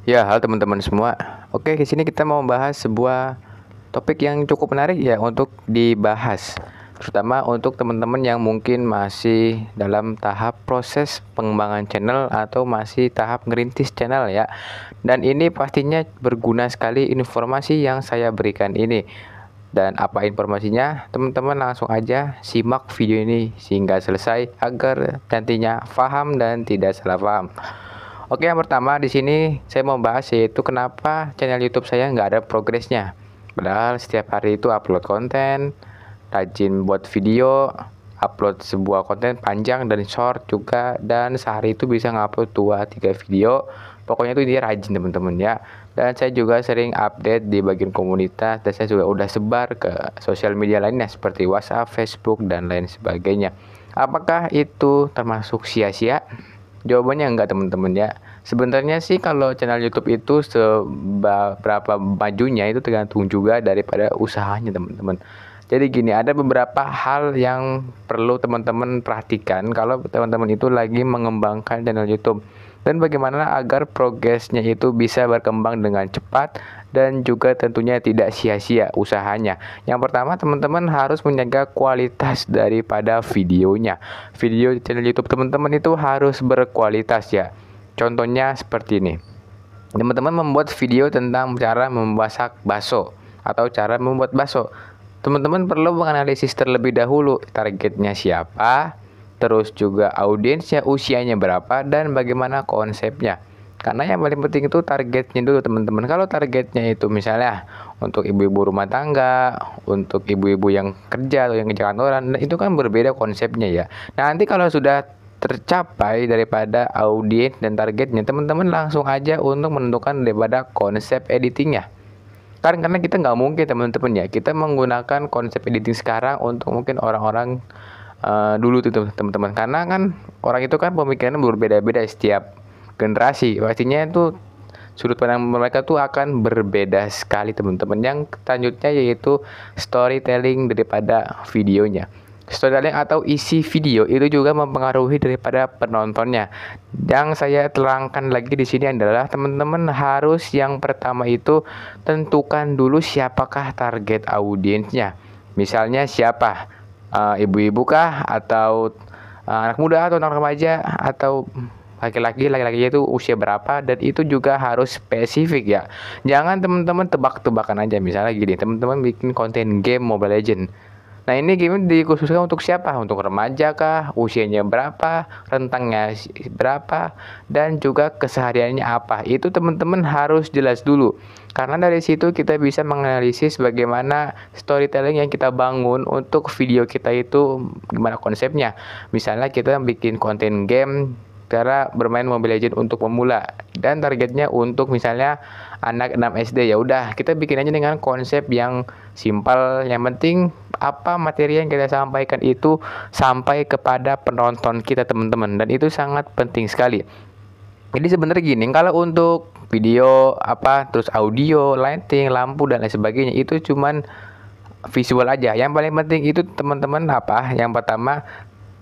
Ya, halo teman-teman semua. Oke, di sini kita mau membahas sebuah topik yang cukup menarik ya untuk dibahas. Terutama untuk teman-teman yang mungkin masih dalam tahap proses pengembangan channel atau masih tahap ngerintis channel ya. Dan ini pastinya berguna sekali informasi yang saya berikan ini. Dan apa informasinya? Teman-teman langsung aja simak video ini sehingga selesai agar nantinya paham dan tidak salah paham. Oke, yang pertama di sini saya mau bahas yaitu kenapa channel YouTube saya nggak ada progresnya. Padahal setiap hari itu upload konten, rajin buat video, upload sebuah konten panjang dan short juga, dan sehari itu bisa ngupload 2-3 video. Pokoknya itu dia rajin teman-teman ya. Dan saya juga sering update di bagian komunitas, dan saya juga udah sebar ke sosial media lainnya seperti WhatsApp, Facebook, dan lain sebagainya. Apakah itu termasuk sia-sia? Jawabannya enggak teman-teman ya. Sebenarnya sih kalau channel YouTube itu seberapa majunya itu tergantung juga daripada usahanya teman-teman. Jadi gini, ada beberapa hal yang perlu teman-teman perhatikan kalau teman-teman itu lagi mengembangkan channel YouTube. Dan bagaimana agar progresnya itu bisa berkembang dengan cepat dan juga tentunya tidak sia-sia usahanya. Yang pertama, teman-teman harus menjaga kualitas daripada videonya. Video di channel YouTube teman-teman itu harus berkualitas ya. Contohnya seperti ini. Teman-teman membuat video tentang cara memasak bakso atau cara membuat bakso. Teman-teman perlu menganalisis terlebih dahulu targetnya siapa, terus juga audiensnya usianya berapa, dan bagaimana konsepnya. Karena yang paling penting itu targetnya dulu teman-teman. Kalau targetnya itu misalnya untuk ibu-ibu rumah tangga, untuk ibu-ibu yang kerja atau yang kerja kantoran, itu kan berbeda konsepnya ya. Nah, nanti kalau sudah tercapai daripada audiens dan targetnya, teman-teman langsung aja untuk menentukan daripada konsep editingnya. Karena kita nggak mungkin teman-teman ya, kita menggunakan konsep editing sekarang untuk mungkin orang-orang dulu tuh teman-teman. Karena kan orang itu kan pemikirannya berbeda-beda setiap generasi. Pastinya itu sudut pandang mereka tuh akan berbeda sekali teman-teman. Yang selanjutnya yaitu storytelling daripada videonya. Storytelling atau isi video itu juga mempengaruhi daripada penontonnya. Yang saya terangkan lagi di sini adalah teman-teman harus yang pertama itu tentukan dulu siapakah target audiensnya. Misalnya siapa? Ibu-ibu kah atau anak muda atau anak remaja atau laki-laki itu usia berapa, dan itu juga harus spesifik ya. Jangan teman-teman tebak-tebakan aja. Misalnya gini, teman-teman bikin konten game Mobile Legend. Nah, ini game dikhususkan untuk siapa? Untuk remaja kah? Usianya berapa? Rentangnya berapa? Dan juga kesehariannya apa? Itu teman-teman harus jelas dulu. Karena dari situ kita bisa menganalisis bagaimana storytelling yang kita bangun untuk video kita itu gimana konsepnya. Misalnya kita bikin konten game cara bermain Mobile Legends untuk pemula dan targetnya untuk misalnya anak 6 SD, ya udah kita bikin aja dengan konsep yang simpel. Yang penting apa materi yang kita sampaikan itu sampai kepada penonton kita teman-teman, dan itu sangat penting sekali. Jadi sebenarnya gini, kalau untuk video terus audio, lighting, lampu dan lain sebagainya itu cuman visual aja. Yang paling penting itu teman-teman yang pertama,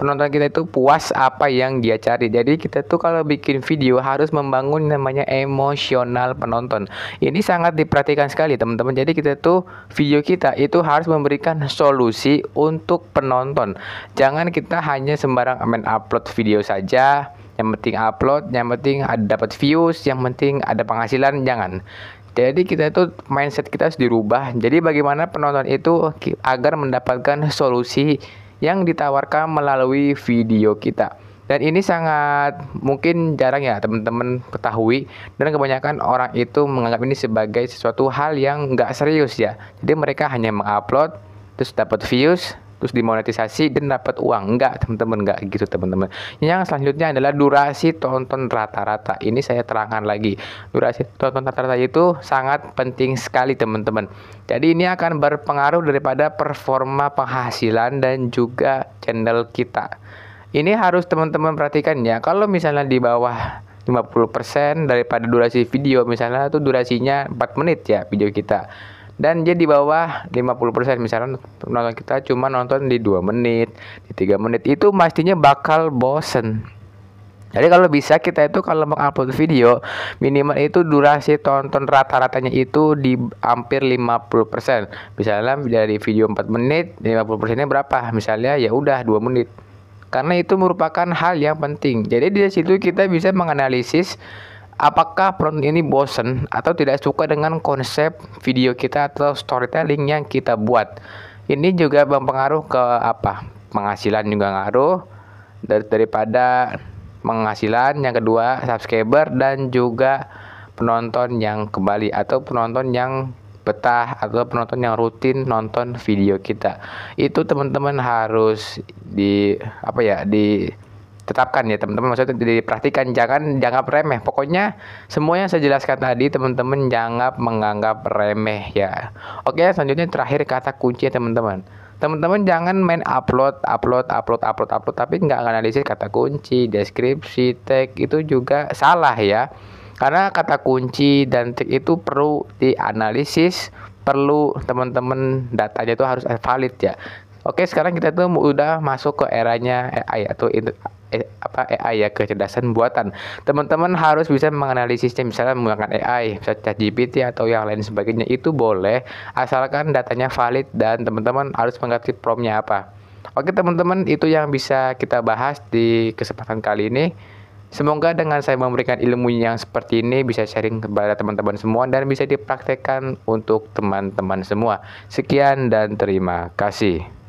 penonton kita itu puas apa yang dia cari. Jadi kita tuh kalau bikin video harus membangun namanya emosional penonton. Ini sangat diperhatikan sekali teman-teman. Jadi kita tuh video kita itu harus memberikan solusi untuk penonton. Jangan kita hanya sembarang main upload video saja. Yang penting upload, yang penting ada dapat views, yang penting ada penghasilan, jangan. Jadi kita itu mindset kita harus dirubah. Jadi bagaimana penonton itu agar mendapatkan solusi yang ditawarkan melalui video kita. Dan ini sangat mungkin jarang ya teman-teman ketahui, dan kebanyakan orang itu menganggap ini sebagai sesuatu hal yang nggak serius ya. Jadi mereka hanya mengupload terus dapat views, terus dimonetisasi dan dapat uang. Enggak teman-teman, enggak gitu teman-teman. Yang selanjutnya adalah durasi tonton rata-rata. Ini saya terangkan lagi. Durasi tonton rata-rata itu sangat penting sekali teman-teman. Jadi ini akan berpengaruh daripada performa penghasilan dan juga channel kita. Ini harus teman-teman perhatikan ya. Kalau misalnya di bawah 50% daripada durasi video, misalnya itu durasinya 4 menit ya video kita, dan dia di bawah 50%, misalnya nonton kita cuma nonton di 2 menit, di 3 menit, itu pastinya bakal bosen. Jadi kalau bisa kita itu kalau mengupload video minimal itu durasi tonton rata-ratanya itu di hampir 50%. Misalnya dari video 4 menit, 50%-nya berapa? Misalnya ya udah 2 menit. Karena itu merupakan hal yang penting. Jadi di situ kita bisa menganalisis apakah penonton ini bosen atau tidak suka dengan konsep video kita atau storytelling yang kita buat. Ini juga berpengaruh ke apa? Penghasilan juga ngaruh daripada penghasilan, yang kedua subscriber dan juga penonton yang kembali atau penonton yang betah atau penonton yang rutin nonton video kita. Itu teman-teman harus ditetapkan ya teman-teman, maksudnya diperhatikan, jangan remeh. Pokoknya semua yang saya jelaskan tadi teman-teman jangan menganggap remeh ya. Oke, selanjutnya terakhir kata kunci ya teman-teman. Teman-teman jangan main upload tapi nggak analisis kata kunci, deskripsi, tag, itu juga salah ya. Karena kata kunci dan tag itu perlu dianalisis, perlu teman-teman datanya itu harus valid ya. Oke, sekarang kita tuh udah masuk ke eranya AI atau AI ya, kecerdasan buatan. Teman-teman harus bisa menganalisisnya, misalnya menggunakan AI, misalnya ChatGPT atau yang lain sebagainya, itu boleh asalkan datanya valid dan teman-teman harus mengerti promptnya apa. Oke teman-teman, itu yang bisa kita bahas di kesempatan kali ini. Semoga dengan saya memberikan ilmu yang seperti ini bisa sharing kepada teman-teman semua dan bisa dipraktekkan untuk teman-teman semua. Sekian dan terima kasih.